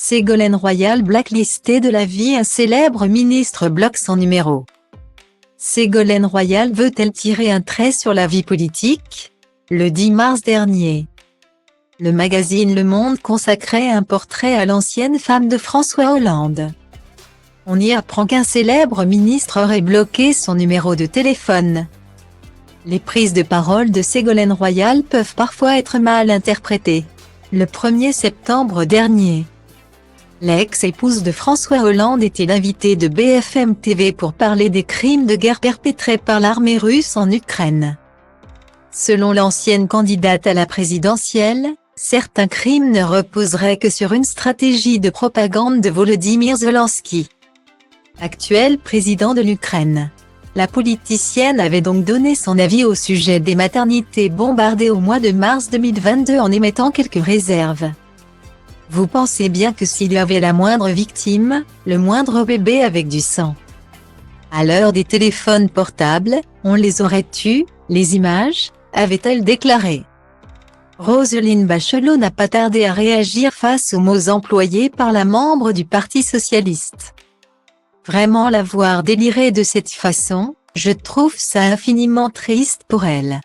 Ségolène Royal blacklistée de la vie. Un célèbre ministre bloque son numéro. Ségolène Royal veut-elle tirer un trait sur la vie politique? Le 10 mars dernier, le magazine Le Monde consacrait un portrait à l'ancienne femme de François Hollande. On y apprend qu'un célèbre ministre aurait bloqué son numéro de téléphone. Les prises de parole de Ségolène Royal peuvent parfois être mal interprétées. Le 1er septembre dernier, l'ex-épouse de François Hollande était l'invitée de BFM TV pour parler des crimes de guerre perpétrés par l'armée russe en Ukraine. Selon l'ancienne candidate à la présidentielle, certains crimes ne reposeraient que sur une stratégie de propagande de Volodymyr Zelensky, actuel président de l'Ukraine. La politicienne avait donc donné son avis au sujet des maternités bombardées au mois de mars 2022 en émettant quelques réserves. Vous pensez bien que s'il y avait la moindre victime, le moindre bébé avec du sang, à l'heure des téléphones portables, on les aurait tués, les images, avait-elle déclaré. Roselyne Bachelot n'a pas tardé à réagir face aux mots employés par la membre du Parti socialiste. Vraiment la voir délirer de cette façon, je trouve ça infiniment triste pour elle,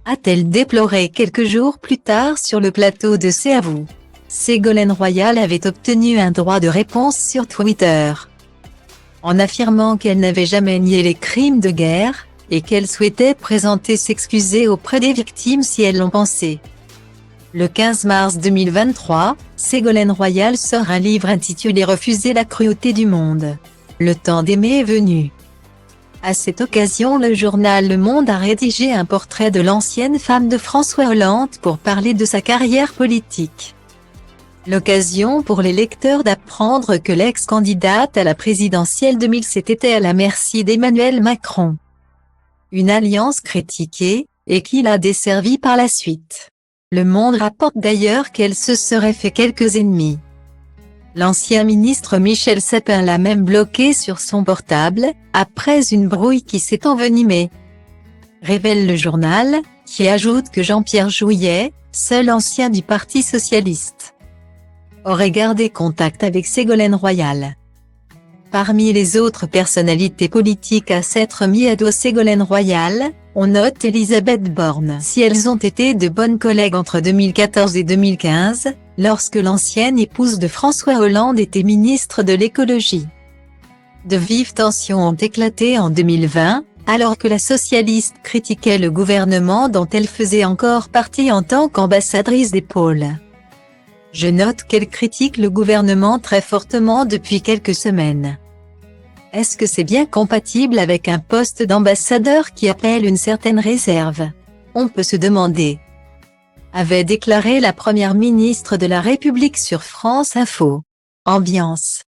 a-t-elle déploré quelques jours plus tard sur le plateau de C'est à vous. Ségolène Royal avait obtenu un droit de réponse sur Twitter, en affirmant qu'elle n'avait jamais nié les crimes de guerre, et qu'elle souhaitait présenter s'excuser auprès des victimes si elles l'ont pensé. Le 15 mars 2023, Ségolène Royal sort un livre intitulé « Refuser la cruauté du monde. Le temps d'aimer est venu ». À cette occasion, le journal Le Monde a rédigé un portrait de l'ancienne femme de François Hollande pour parler de sa carrière politique. L'occasion pour les lecteurs d'apprendre que l'ex-candidate à la présidentielle 2007 était à la merci d'Emmanuel Macron, une alliance critiquée, et qui l'a desservie par la suite. Le Monde rapporte d'ailleurs qu'elle se serait fait quelques ennemis. L'ancien ministre Michel Sapin l'a même bloqué sur son portable, après une brouille qui s'est envenimée, révèle le journal, qui ajoute que Jean-Pierre Jouyet, seul ancien du Parti socialiste, aurait gardé contact avec Ségolène Royal. Parmi les autres personnalités politiques à s'être mis à dos Ségolène Royal, on note Elisabeth Borne. Si elles ont été de bonnes collègues entre 2014 et 2015, lorsque l'ancienne épouse de François Hollande était ministre de l'écologie. De vives tensions ont éclaté en 2020, alors que la socialiste critiquait le gouvernement dont elle faisait encore partie en tant qu'ambassadrice des pôles. Je note qu'elle critique le gouvernement très fortement depuis quelques semaines. Est-ce que c'est bien compatible avec un poste d'ambassadeur qui appelle une certaine réserve? On peut se demander, avait déclaré la première ministre de la République sur France Info. Ambiance.